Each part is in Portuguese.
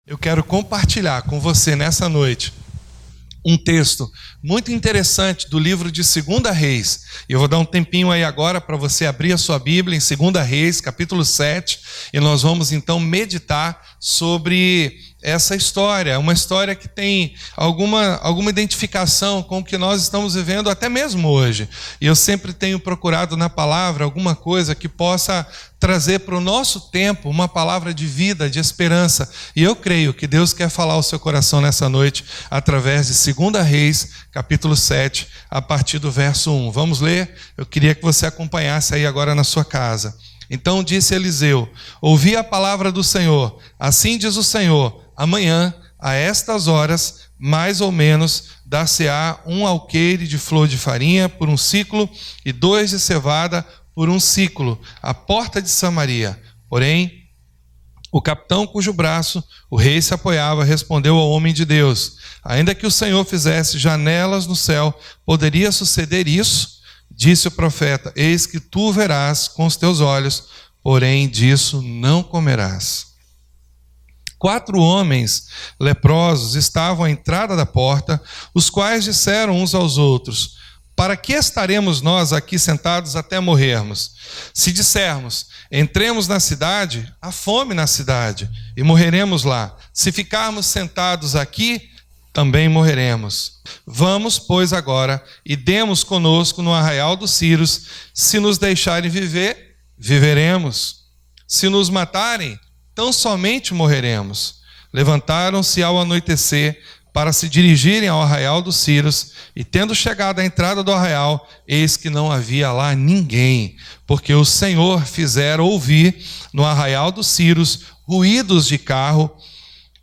Eu quero compartilhar com você nessa noite um texto muito interessante do livro de 2 Reis. E eu vou dar um tempinho aí agora para você abrir a sua Bíblia em 2 Reis, capítulo 7, e nós vamos então meditar sobre essa história, uma história que tem alguma identificação com o que nós estamos vivendo até mesmo hoje. E eu sempre tenho procurado na palavra alguma coisa que possa trazer para o nosso tempo uma palavra de vida, de esperança. E eu creio que Deus quer falar ao seu coração nessa noite através de 2 Reis, capítulo 7, a partir do verso 1. Vamos ler? Eu queria que você acompanhasse aí agora na sua casa. Então disse Eliseu: ouvi a palavra do Senhor. Assim diz o Senhor: amanhã, a estas horas, mais ou menos, dar-se-á um alqueire de flor de farinha por um ciclo e 2 de cevada por um ciclo, à porta de Samaria. Porém, o capitão cujo braço o rei se apoiava respondeu ao homem de Deus: ainda que o Senhor fizesse janelas no céu, poderia suceder isso? Disse o profeta: eis que tu verás com os teus olhos, porém disso não comerás. 4 homens leprosos estavam à entrada da porta, os quais disseram uns aos outros: para que estaremos nós aqui sentados até morrermos? Se dissermos: entremos na cidade, há fome na cidade, e morreremos lá. Se ficarmos sentados aqui, também morreremos. Vamos, pois, agora, e demos conosco no arraial dos Círios. Se nos deixarem viver, viveremos. Se nos matarem, tão somente morreremos. Levantaram-se ao anoitecer para se dirigirem ao arraial dos Círios, e tendo chegado à entrada do arraial, eis que não havia lá ninguém, porque o Senhor fizera ouvir no arraial dos Círios ruídos de carro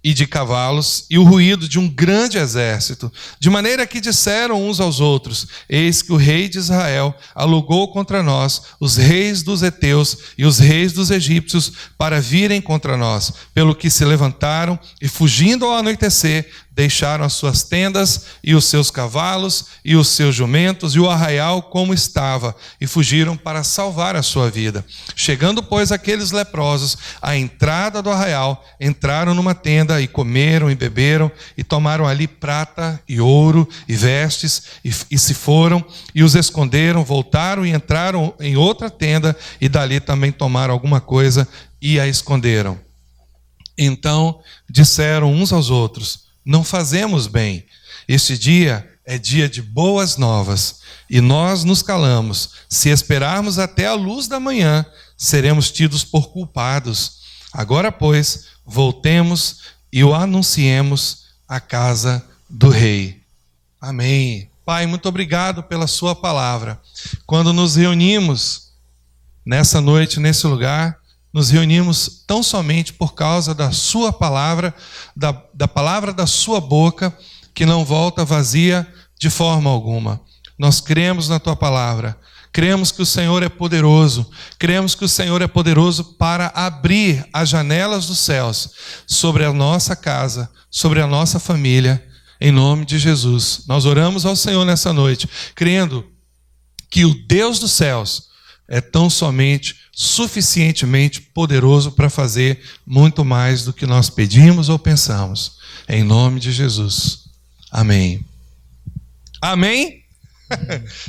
e de cavalos, e o ruído de um grande exército, de maneira que disseram uns aos outros: eis que o rei de Israel alugou contra nós os reis dos heteus e os reis dos egípcios para virem contra nós, pelo que se levantaram e, fugindo ao anoitecer, deixaram as suas tendas e os seus cavalos e os seus jumentos e o arraial como estava, e fugiram para salvar a sua vida. Chegando, pois, aqueles leprosos à entrada do arraial, entraram numa tenda e comeram e beberam e tomaram ali prata e ouro e vestes e se foram e os esconderam, voltaram e entraram em outra tenda e dali também tomaram alguma coisa e a esconderam. Então disseram uns aos outros: não fazemos bem. Este dia é dia de boas novas, e nós nos calamos. Se esperarmos até a luz da manhã, seremos tidos por culpados. Agora, pois, voltemos e o anunciemos à casa do rei. Amém. Pai, muito obrigado pela sua palavra. Quando nos reunimos nessa noite, nesse lugar, nos reunimos tão somente por causa da sua palavra, da palavra da sua boca, que não volta vazia de forma alguma. Nós cremos na tua palavra, cremos que o Senhor é poderoso, cremos que o Senhor é poderoso para abrir as janelas dos céus sobre a nossa casa, sobre a nossa família, em nome de Jesus. Nós oramos ao Senhor nessa noite, crendo que o Deus dos céus é tão somente suficientemente poderoso para fazer muito mais do que nós pedimos ou pensamos. Em nome de Jesus. Amém. Amém?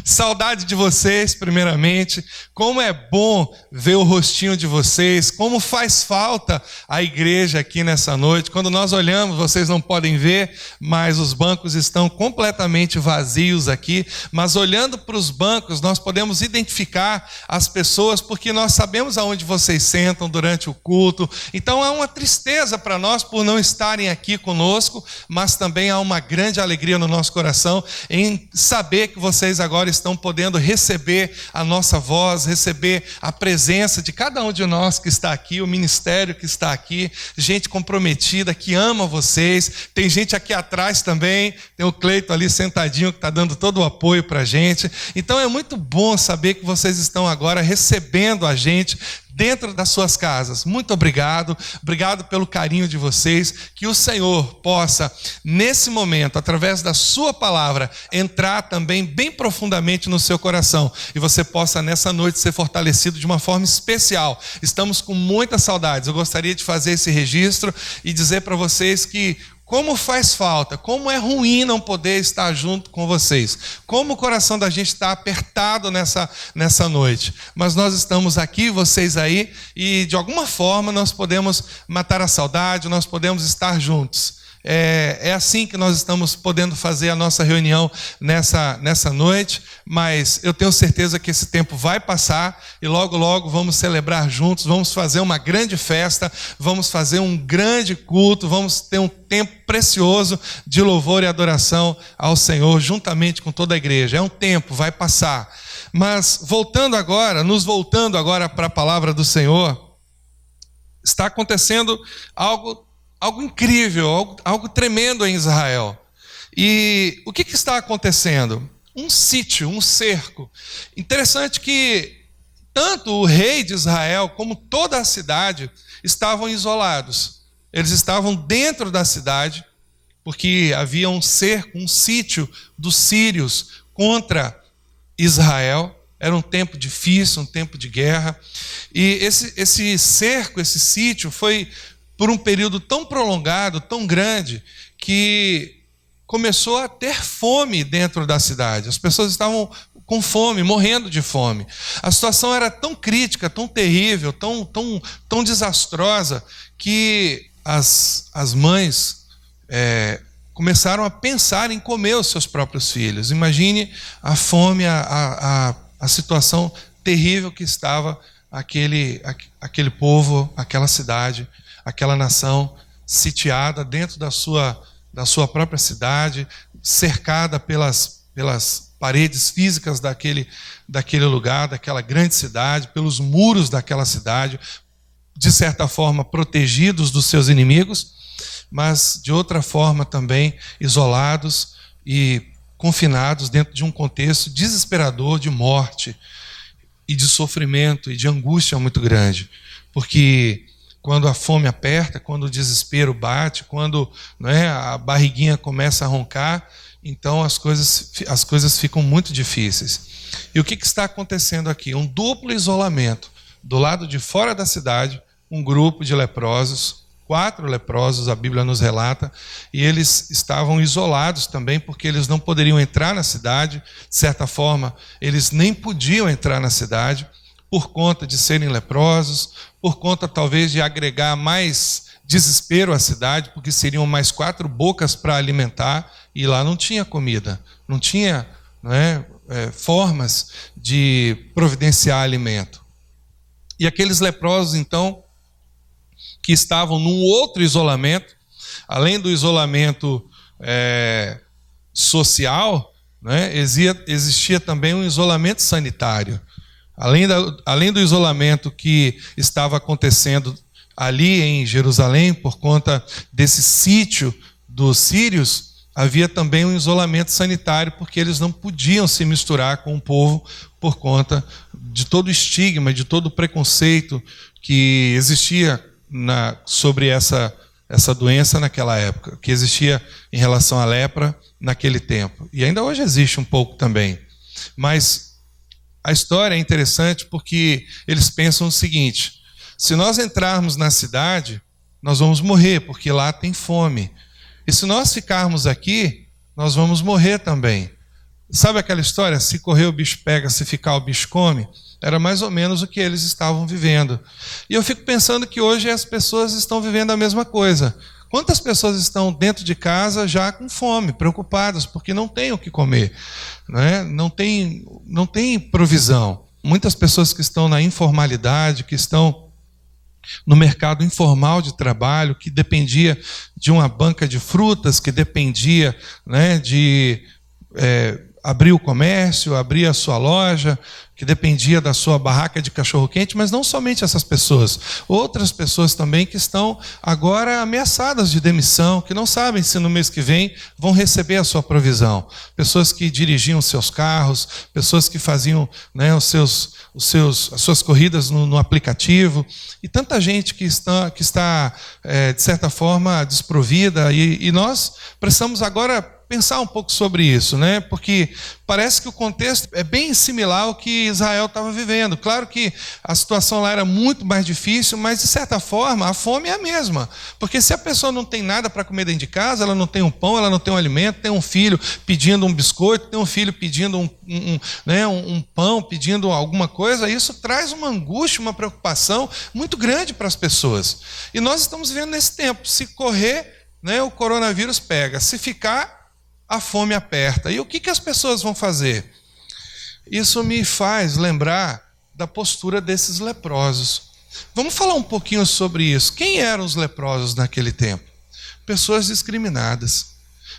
Saudade de vocês, primeiramente. Como é bom ver o rostinho de vocês. Como faz falta a igreja aqui nessa noite. Quando nós olhamos, vocês não podem ver, mas os bancos estão completamente vazios aqui. Mas olhando para os bancos, nós podemos identificar as pessoas, porque nós sabemos aonde vocês sentam durante o culto. Então há uma tristeza para nós por não estarem aqui conosco, mas também há uma grande alegria no nosso coração em saber que vocês agora estão podendo receber a nossa voz, receber a presença de cada um de nós que está aqui, o ministério que está aqui, gente comprometida, que ama vocês. Tem gente aqui atrás também, tem o Cleito ali sentadinho que está dando todo o apoio para a gente. Então é muito bom saber que vocês estão agora recebendo a gente dentro das suas casas. Muito obrigado, obrigado pelo carinho de vocês, que o Senhor possa, nesse momento, através da sua palavra, entrar também bem profundamente no seu coração, e você possa nessa noite ser fortalecido de uma forma especial. Estamos com muitas saudades. Eu gostaria de fazer esse registro e dizer para vocês que como faz falta, como é ruim não poder estar junto com vocês, como o coração da gente está apertado nessa noite, mas nós estamos aqui, vocês aí, e de alguma forma nós podemos matar a saudade, nós podemos estar juntos. É assim que nós estamos podendo fazer a nossa reunião nessa noite, mas eu tenho certeza que esse tempo vai passar e logo, logo vamos celebrar juntos, vamos fazer uma grande festa, vamos fazer um grande culto, vamos ter um tempo precioso de louvor e adoração ao Senhor, juntamente com toda a igreja. É um tempo, vai passar. Mas nos voltando agora para a palavra do Senhor, está acontecendo algo incrível, algo tremendo em Israel. E o que está acontecendo? Um sítio, um cerco. Interessante que tanto o rei de Israel como toda a cidade estavam isolados. Eles estavam dentro da cidade, porque havia um cerco, um sítio dos sírios contra Israel. Era um tempo difícil, um tempo de guerra. E esse cerco, esse sítio foi por um período tão prolongado, tão grande, que começou a ter fome dentro da cidade. As pessoas estavam com fome, morrendo de fome. A situação era tão crítica, tão terrível, tão desastrosa, que as mães começaram a pensar em comer os seus próprios filhos. Imagine a fome, a situação terrível que estava aquele povo, aquela cidade, aquela nação sitiada dentro da sua própria cidade, cercada pelas paredes físicas daquele lugar, daquela grande cidade, pelos muros daquela cidade, de certa forma protegidos dos seus inimigos, mas de outra forma também isolados e confinados dentro de um contexto desesperador de morte e de sofrimento e de angústia muito grande, porque quando a fome aperta, quando o desespero bate, quando a barriguinha começa a roncar, então as coisas ficam muito difíceis. E o que está acontecendo aqui? Um duplo isolamento. Do lado de fora da cidade, um grupo de leprosos, 4 leprosos, a Bíblia nos relata, e eles estavam isolados também, porque eles não poderiam entrar na cidade, de certa forma, eles nem podiam entrar na cidade, por conta de serem leprosos, por conta talvez de agregar mais desespero à cidade, porque seriam mais 4 bocas para alimentar, e lá não tinha comida, não tinha formas de providenciar alimento. E aqueles leprosos, então, que estavam num outro isolamento, além do isolamento social, existia também um isolamento sanitário. Além do isolamento que estava acontecendo ali em Jerusalém, por conta desse sítio dos sírios, havia também um isolamento sanitário, porque eles não podiam se misturar com o povo por conta de todo o estigma, de todo o preconceito que existia sobre essa doença naquela época, que existia em relação à lepra naquele tempo. E ainda hoje existe um pouco também. Mas a história é interessante porque eles pensam o seguinte: se nós entrarmos na cidade, nós vamos morrer, porque lá tem fome. E se nós ficarmos aqui, nós vamos morrer também. Sabe aquela história? Se correr o bicho pega, se ficar o bicho come? Era mais ou menos o que eles estavam vivendo. E eu fico pensando que hoje as pessoas estão vivendo a mesma coisa. Quantas pessoas estão dentro de casa já com fome, preocupadas, porque não têm o que comer, não tem provisão. Muitas pessoas que estão na informalidade, que estão no mercado informal de trabalho, que dependia de uma banca de frutas, que dependia de abrir o comércio, abrir a sua loja, que dependia da sua barraca de cachorro-quente, mas não somente essas pessoas. Outras pessoas também que estão agora ameaçadas de demissão, que não sabem se no mês que vem vão receber a sua provisão. Pessoas que dirigiam seus carros, pessoas que faziam, né, as suas corridas no aplicativo, e tanta gente que está de certa forma, desprovida, e nós precisamos agora pensar um pouco sobre isso, né? Porque parece que o contexto é bem similar ao que Israel estava vivendo. Claro que a situação lá era muito mais difícil, mas de certa forma a fome é a mesma. Porque se a pessoa não tem nada para comer dentro de casa, ela não tem um pão, ela não tem um alimento, tem um filho pedindo um biscoito, tem um filho pedindo um pão, pedindo alguma coisa, isso traz uma angústia, uma preocupação muito grande para as pessoas. E nós estamos vivendo nesse tempo. Se correr, né, o coronavírus pega. Se ficar, a fome aperta. E o que as pessoas vão fazer? Isso me faz lembrar da postura desses leprosos. Vamos falar um pouquinho sobre isso. Quem eram os leprosos naquele tempo? Pessoas discriminadas.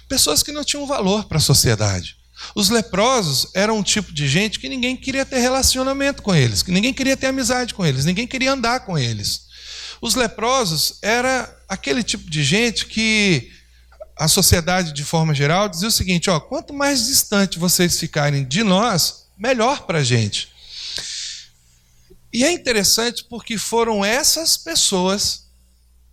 Pessoas que não tinham valor para a sociedade. Os leprosos eram um tipo de gente que ninguém queria ter relacionamento com eles, que ninguém queria ter amizade com eles, ninguém queria andar com eles. Os leprosos era aquele tipo de gente que a sociedade, de forma geral, dizia o seguinte: quanto mais distante vocês ficarem de nós, melhor para a gente. E é interessante porque foram essas pessoas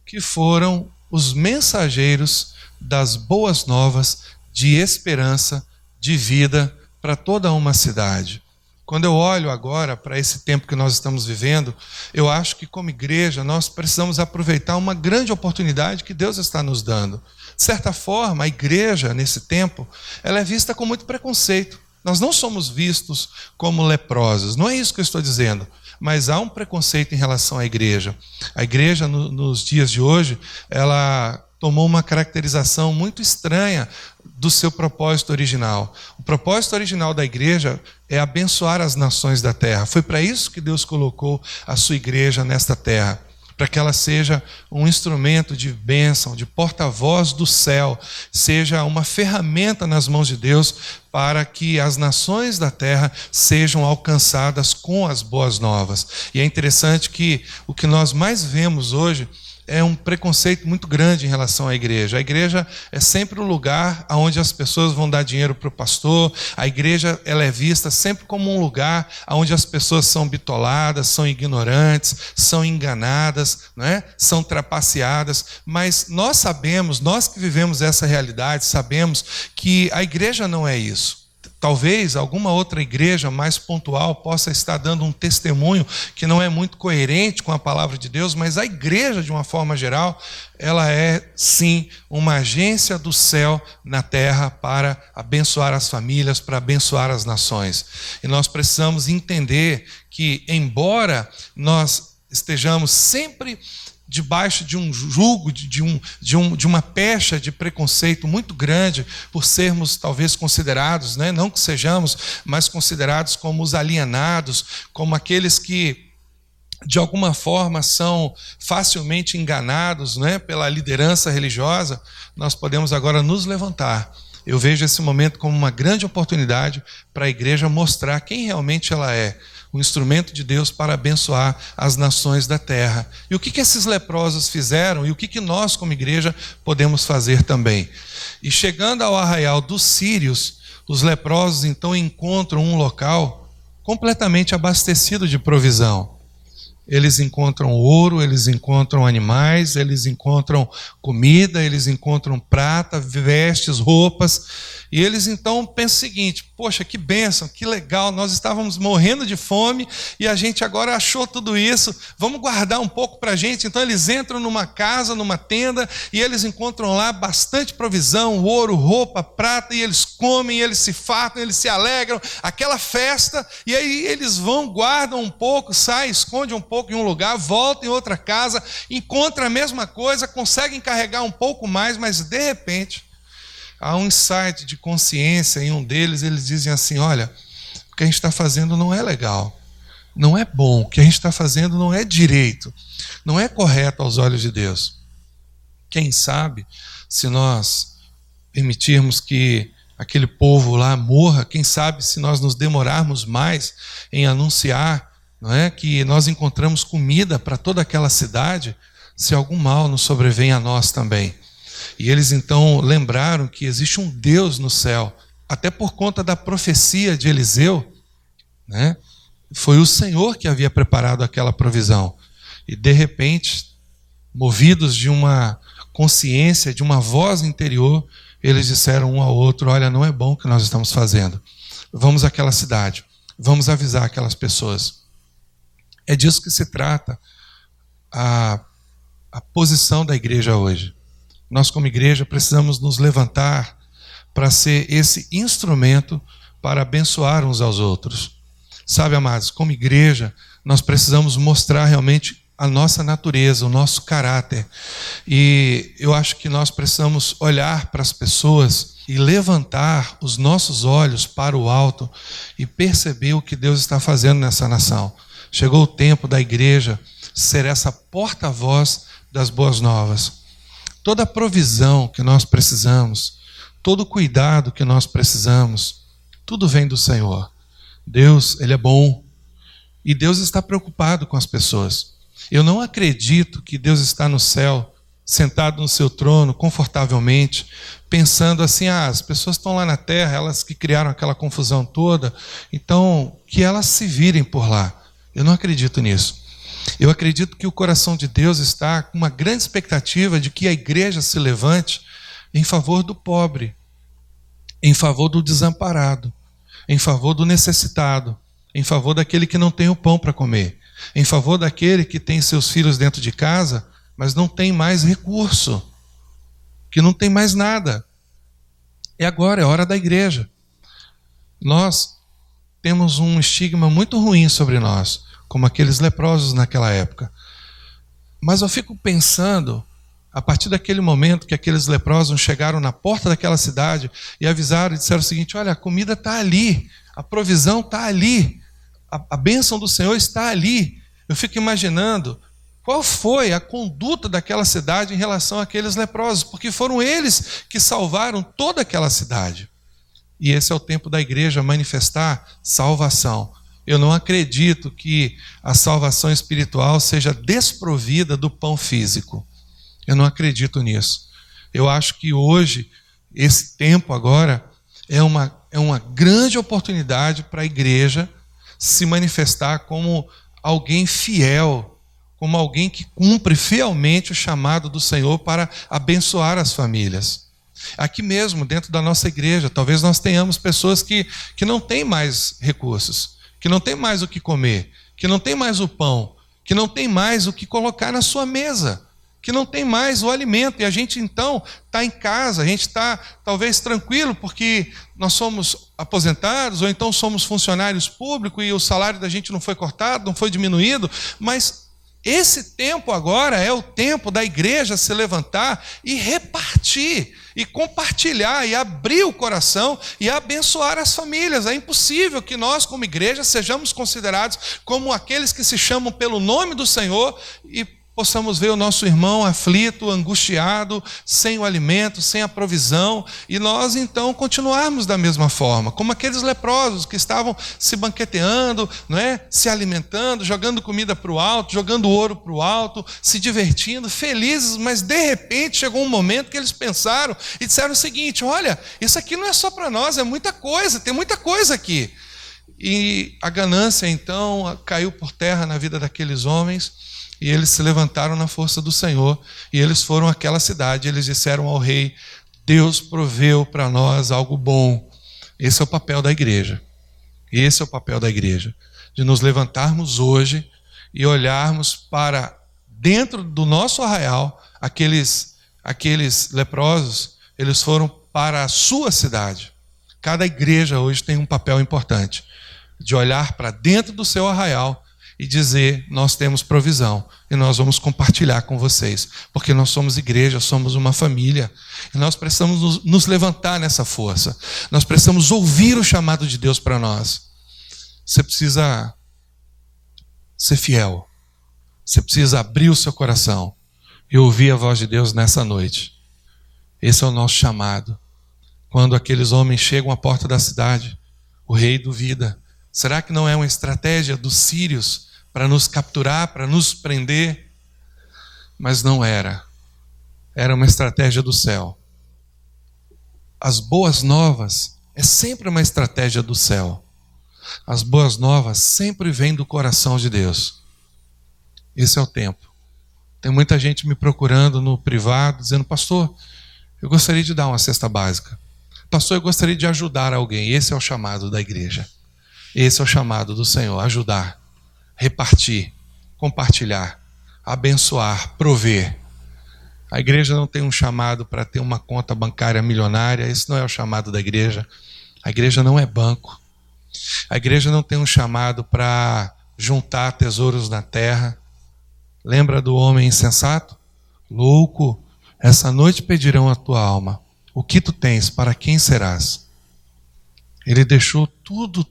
que foram os mensageiros das boas novas de esperança, de vida para toda uma cidade. Quando eu olho agora para esse tempo que nós estamos vivendo, eu acho que como igreja nós precisamos aproveitar uma grande oportunidade que Deus está nos dando. De certa forma, a igreja, nesse tempo, ela é vista com muito preconceito. Nós não somos vistos como leprosos, não é isso que eu estou dizendo, mas há um preconceito em relação à igreja. A igreja, nos dias de hoje, ela tomou uma caracterização muito estranha do seu propósito original. O propósito original da igreja é abençoar as nações da terra. Foi para isso que Deus colocou a sua igreja nesta terra, para que ela seja um instrumento de bênção, de porta-voz do céu, seja uma ferramenta nas mãos de Deus para que as nações da terra sejam alcançadas com as boas novas. E é interessante que o que nós mais vemos hoje é um preconceito muito grande em relação à igreja. A igreja é sempre o lugar onde as pessoas vão dar dinheiro para o pastor. A igreja ela é vista sempre como um lugar onde as pessoas são bitoladas, são ignorantes, são enganadas, né? São trapaceadas. Mas nós sabemos, nós que vivemos essa realidade, sabemos que a igreja não é isso. Talvez alguma outra igreja mais pontual possa estar dando um testemunho que não é muito coerente com a palavra de Deus, mas a igreja, de uma forma geral, ela é, sim, uma agência do céu na terra para abençoar as famílias, para abençoar as nações. E nós precisamos entender que, embora nós estejamos sempre debaixo de um jugo, de uma pecha de preconceito muito grande, por sermos talvez considerados, né, não que sejamos, mas considerados como os alienados, como aqueles que de alguma forma são facilmente enganados, né, pela liderança religiosa, nós podemos agora nos levantar. Eu vejo esse momento como uma grande oportunidade para a igreja mostrar quem realmente ela é, um instrumento de Deus para abençoar as nações da terra. E o que esses leprosos fizeram e o que nós, como igreja, podemos fazer também? E chegando ao arraial dos sírios, os leprosos então encontram um local completamente abastecido de provisão. Eles encontram ouro, eles encontram animais, eles encontram comida, eles encontram prata, vestes, roupas. E eles então pensam o seguinte: poxa, que bênção, que legal, nós estávamos morrendo de fome e a gente agora achou tudo isso, vamos guardar um pouco para a gente. Então eles entram numa casa, numa tenda, e eles encontram lá bastante provisão, ouro, roupa, prata, e eles comem, eles se fartam, eles se alegram, aquela festa, e aí eles vão, guardam um pouco, saem, escondem um pouco em um lugar, voltam em outra casa, encontram a mesma coisa, conseguem carregar um pouco mais, mas de repente há um insight de consciência em um deles. Eles dizem assim: olha, o que a gente está fazendo não é legal, não é bom, o que a gente está fazendo não é direito, não é correto aos olhos de Deus. Quem sabe, se nós permitirmos que aquele povo lá morra. Quem sabe se nós nos demorarmos mais em anunciar, não é, que nós encontramos comida para toda aquela cidade, se algum mal nos sobrevém a nós também. E eles então lembraram que existe um Deus no céu, até por conta da profecia de Eliseu, né? Foi o Senhor que havia preparado aquela provisão. E de repente, movidos de uma consciência, de uma voz interior, eles disseram um ao outro: olha, não é bom o que nós estamos fazendo. Vamos àquela cidade, vamos avisar aquelas pessoas. É disso que se trata a posição da igreja hoje. Nós, como igreja, precisamos nos levantar para ser esse instrumento para abençoar uns aos outros. Sabe, amados, como igreja, nós precisamos mostrar realmente a nossa natureza, o nosso caráter. E eu acho que nós precisamos olhar para as pessoas e levantar os nossos olhos para o alto e perceber o que Deus está fazendo nessa nação. Chegou o tempo da igreja ser essa porta-voz das boas novas. Toda a provisão que nós precisamos, todo o cuidado que nós precisamos, tudo vem do Senhor. Deus, Ele é bom. E Deus está preocupado com as pessoas. Eu não acredito que Deus está no céu, sentado no seu trono, confortavelmente, pensando assim: as pessoas estão lá na terra, elas que criaram aquela confusão toda, então que elas se virem por lá. Eu não acredito nisso. Eu acredito que o coração de Deus está com uma grande expectativa de que a igreja se levante em favor do pobre, em favor do desamparado, em favor do necessitado, em favor daquele que não tem o pão para comer, em favor daquele que tem seus filhos dentro de casa, mas não tem mais recurso, que não tem mais nada. E agora é hora da igreja. Nós temos um estigma muito ruim sobre nós, como aqueles leprosos naquela época. Mas eu fico pensando, a partir daquele momento que aqueles leprosos chegaram na porta daquela cidade e avisaram e disseram o seguinte: olha, a comida está ali, a provisão está ali, a bênção do Senhor está ali. Eu fico imaginando qual foi a conduta daquela cidade em relação àqueles leprosos, porque foram eles que salvaram toda aquela cidade. E esse é o tempo da igreja manifestar salvação. Eu não acredito que a salvação espiritual seja desprovida do pão físico. Eu não acredito nisso. Eu acho que hoje, esse tempo agora, é uma grande oportunidade para a igreja se manifestar como alguém fiel, como alguém que cumpre fielmente o chamado do Senhor para abençoar as famílias. Aqui mesmo, dentro da nossa igreja, talvez nós tenhamos pessoas que não têm mais recursos, que não tem mais o que comer, que não tem mais o pão, que não tem mais o que colocar na sua mesa, que não tem mais o alimento. E a gente então está em casa, a gente está talvez tranquilo porque nós somos aposentados, ou então somos funcionários públicos e o salário da gente não foi cortado, não foi diminuído, mas esse tempo agora é o tempo da igreja se levantar e repartir, e compartilhar, e abrir o coração e abençoar as famílias. É impossível que nós, como igreja, sejamos considerados como aqueles que se chamam pelo nome do Senhor e possamos ver o nosso irmão aflito, angustiado, sem o alimento, sem a provisão, e nós então continuarmos da mesma forma, como aqueles leprosos que estavam se banqueteando, não é? Se alimentando, jogando comida para o alto, jogando ouro para o alto, se divertindo, felizes, mas de repente chegou um momento que eles pensaram e disseram o seguinte: olha, isso aqui não é só para nós, é muita coisa, tem muita coisa aqui. E a ganância então caiu por terra na vida daqueles homens, e eles se levantaram na força do Senhor, e eles foram àquela cidade, eles disseram ao rei: Deus proveu para nós algo bom. Esse é o papel da igreja. Esse é o papel da igreja, de nos levantarmos hoje e olharmos para dentro do nosso arraial. Aqueles leprosos, eles foram para a sua cidade. Cada igreja hoje tem um papel importante, de olhar para dentro do seu arraial e dizer: nós temos provisão e nós vamos compartilhar com vocês, porque nós somos igreja, somos uma família, e nós precisamos nos levantar nessa força. Nós precisamos ouvir o chamado de Deus para nós. Você precisa ser fiel, você precisa abrir o seu coração e ouvir a voz de Deus nessa noite. Esse é o nosso chamado. quando aqueles homens chegam à porta da cidade, o rei duvida. Será que não é uma estratégia dos sírios para nos capturar, para nos prender? Mas não era. Era uma estratégia do céu. As boas novas é sempre uma estratégia do céu. As boas novas sempre vêm do coração de Deus. Esse é o tempo. Tem muita gente me procurando no privado, dizendo: pastor, eu gostaria de dar uma cesta básica. Pastor, eu gostaria de ajudar alguém. Esse é o chamado da igreja. Esse é o chamado do Senhor: ajudar, repartir, compartilhar, abençoar, prover. A igreja não tem um chamado para ter uma conta bancária milionária. Esse não é o chamado da igreja. A igreja não é banco. A igreja não tem um chamado para juntar tesouros na terra. Lembra do homem insensato? Louco, essa noite pedirão a tua alma. O que tu tens, para quem serás? Ele deixou tudo.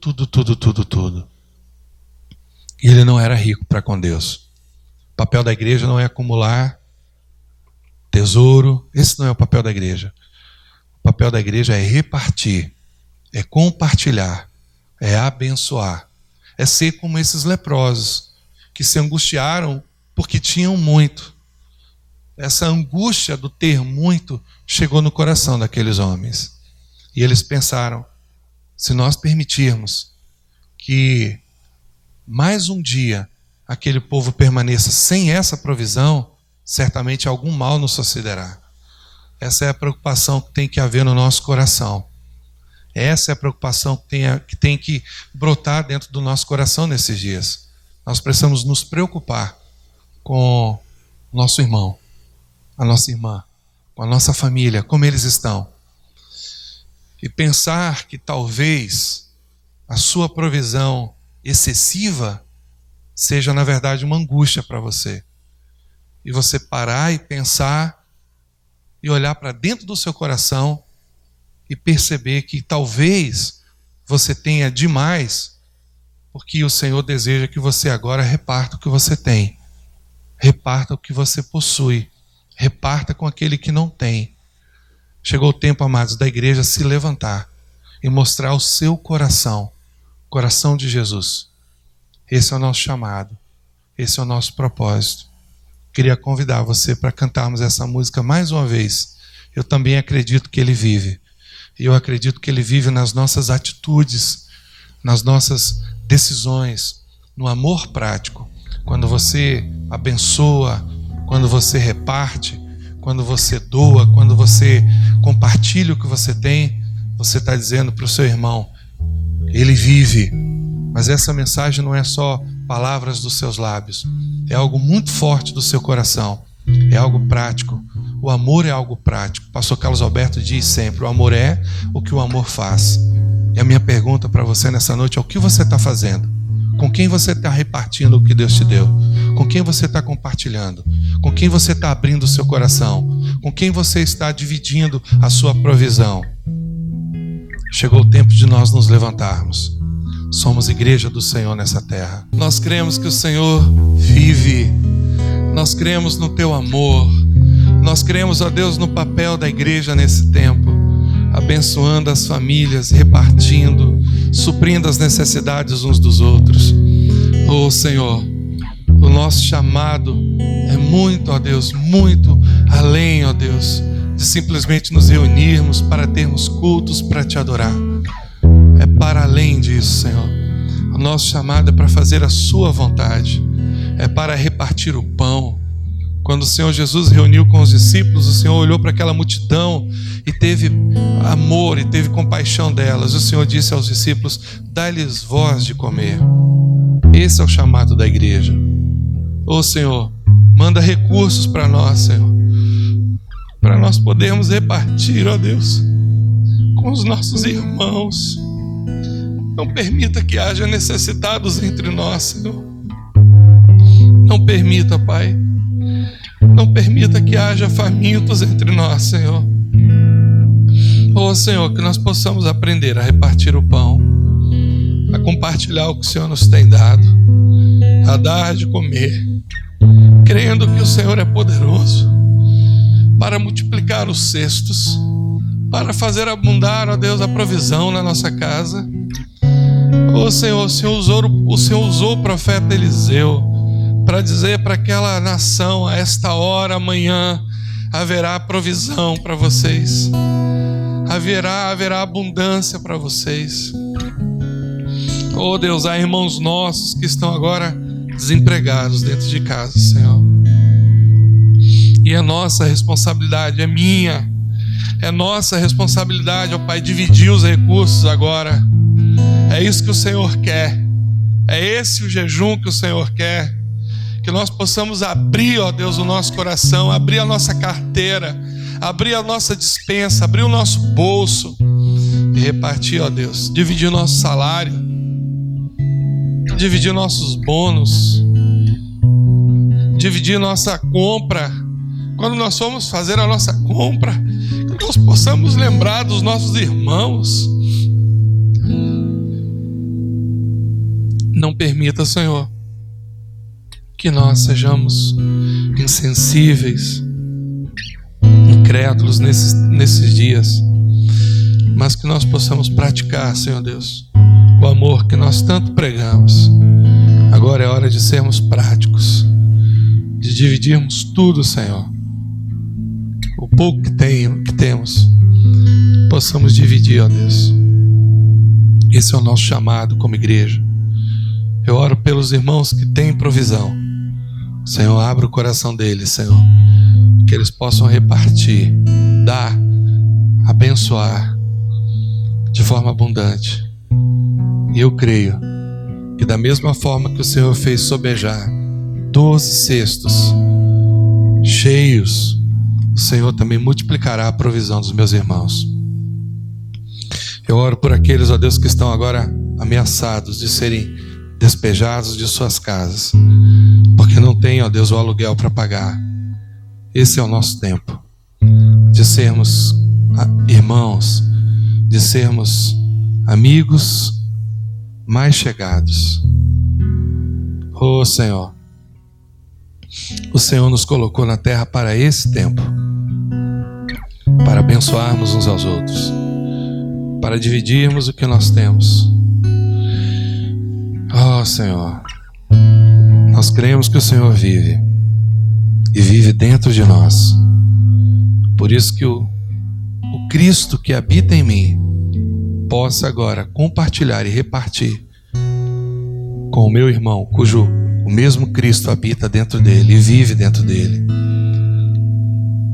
E ele não era rico para com Deus. O papel da igreja não é acumular tesouro. Esse não é o papel da igreja. O papel da igreja é repartir, é compartilhar, é abençoar, é ser como esses leprosos que se angustiaram porque tinham muito. Essa angústia do ter muito chegou no coração daqueles homens. E eles pensaram: se nós permitirmos que mais um dia aquele povo permaneça sem essa provisão, certamente algum mal nos sucederá. Essa é a preocupação que tem que haver no nosso coração. Essa é a preocupação que tem que brotar dentro do nosso coração nesses dias. Nós precisamos nos preocupar com o nosso irmão, a nossa irmã, com a nossa família, como eles estão. E pensar que talvez a sua provisão excessiva seja, na verdade, uma angústia para você. E você parar e pensar e olhar para dentro do seu coração e perceber que talvez você tenha demais, porque o Senhor deseja que você agora reparta o que você tem. Reparta o que você possui. Reparta com aquele que não tem. Chegou o tempo, amados, da igreja se levantar e mostrar o seu coração, o coração de Jesus. Esse é o nosso chamado. Esse é o nosso propósito. Queria convidar você para cantarmos essa música mais uma vez. Eu também acredito que Ele vive. E eu acredito que Ele vive nas nossas atitudes, nas nossas decisões, no amor prático. Quando você abençoa, quando você reparte, quando você doa, quando você compartilha o que você tem, você está dizendo para o seu irmão: Ele vive. Mas essa mensagem não é só palavras dos seus lábios. É algo muito forte do seu coração. É algo prático. O amor é algo prático. O pastor Carlos Alberto diz sempre: o amor é o que o amor faz. E a minha pergunta para você nessa noite é: o que você está fazendo? Com quem você está repartindo o que Deus te deu? Com quem você está compartilhando? Com quem você está abrindo o seu coração? Com quem você está dividindo a sua provisão? Chegou o tempo de nós nos levantarmos. Somos igreja do Senhor nessa terra. Nós cremos que o Senhor vive. Nós cremos no teu amor. Nós cremos, ó Deus, no papel da igreja nesse tempo, abençoando as famílias, repartindo, suprindo as necessidades uns dos outros. Oh Senhor, o nosso chamado é muito, ó Deus, muito além, ó Deus, de simplesmente nos reunirmos para termos cultos para te adorar. É para além disso, Senhor. O nosso chamado é para fazer a sua vontade, é para repartir o pão. Quando o Senhor Jesus reuniu com os discípulos, o Senhor olhou para aquela multidão e teve amor e teve compaixão delas. O Senhor disse aos discípulos: dá-lhes voz de comer. Esse é o chamado da igreja. Ô Senhor, manda recursos para nós, Senhor, para nós podermos repartir, ó Deus, com os nossos irmãos. Não permita que haja necessitados entre nós, Senhor. Não permita, Pai. Não permita que haja famintos entre nós, Senhor. Oh, Senhor, que nós possamos aprender a repartir o pão, a compartilhar o que o Senhor nos tem dado, a dar de comer, crendo que o Senhor é poderoso para multiplicar os cestos, para fazer abundar, ó Deus, a provisão na nossa casa. Ó Senhor, o Senhor usou o profeta Eliseu para dizer para aquela nação: a esta hora, amanhã, haverá provisão para vocês, haverá abundância para vocês. Oh Deus, há irmãos nossos que estão agora desempregados dentro de casa, Senhor. E é nossa responsabilidade, é minha, é nossa responsabilidade, ó Pai, dividir os recursos agora. É isso que o Senhor quer, é esse o jejum que o Senhor quer. Que nós possamos abrir, ó Deus, o nosso coração, abrir a nossa carteira, abrir a nossa despensa, abrir o nosso bolso e repartir, ó Deus, dividir o nosso salário, dividir nossos bônus, dividir nossa compra. Quando nós formos fazer a nossa compra, que nós possamos lembrar dos nossos irmãos. Não permita, Senhor, que nós sejamos insensíveis, incrédulos nesses dias, mas que nós possamos praticar, Senhor Deus, o amor que nós tanto pregamos. Agora é hora de sermos práticos, de dividirmos tudo, Senhor. O pouco que temos, possamos dividir, ó Deus. Esse é o nosso chamado como igreja. Eu oro pelos irmãos que têm provisão. Senhor, abra o coração deles, Senhor, que eles possam repartir, dar, abençoar de forma abundante. E eu creio que da mesma forma que o Senhor fez sobejar 12 cestos cheios, o Senhor também multiplicará a provisão dos meus irmãos. Eu oro por aqueles, ó Deus, que estão agora ameaçados de serem despejados de suas casas, porque não tem, ó Deus, o aluguel para pagar. Esse é o nosso tempo de sermos irmãos, de sermos amigos mais chegados. Oh Senhor, o Senhor nos colocou na terra para esse tempo, para abençoarmos uns aos outros, para dividirmos o que nós temos. Oh Senhor, nós cremos que o Senhor vive e vive dentro de nós. Por isso que o Cristo que habita em mim possa agora compartilhar e repartir com o meu irmão, cujo o mesmo Cristo habita dentro dele e vive dentro dele.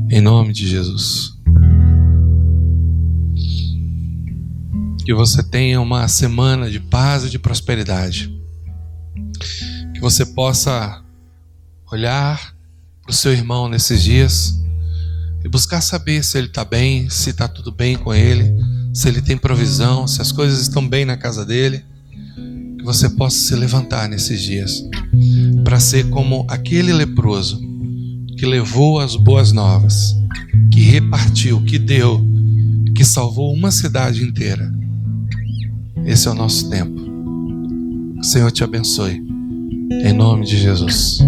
Em nome de Jesus. Que você tenha uma semana de paz e de prosperidade. Que você possa olhar para o seu irmão nesses dias e buscar saber se ele está bem, se está tudo bem com ele, se ele tem provisão, se as coisas estão bem na casa dele. Que você possa se levantar nesses dias para ser como aquele leproso que levou as boas novas, que repartiu, que deu, que salvou uma cidade inteira. Esse é o nosso tempo. Que o Senhor te abençoe. Em nome de Jesus.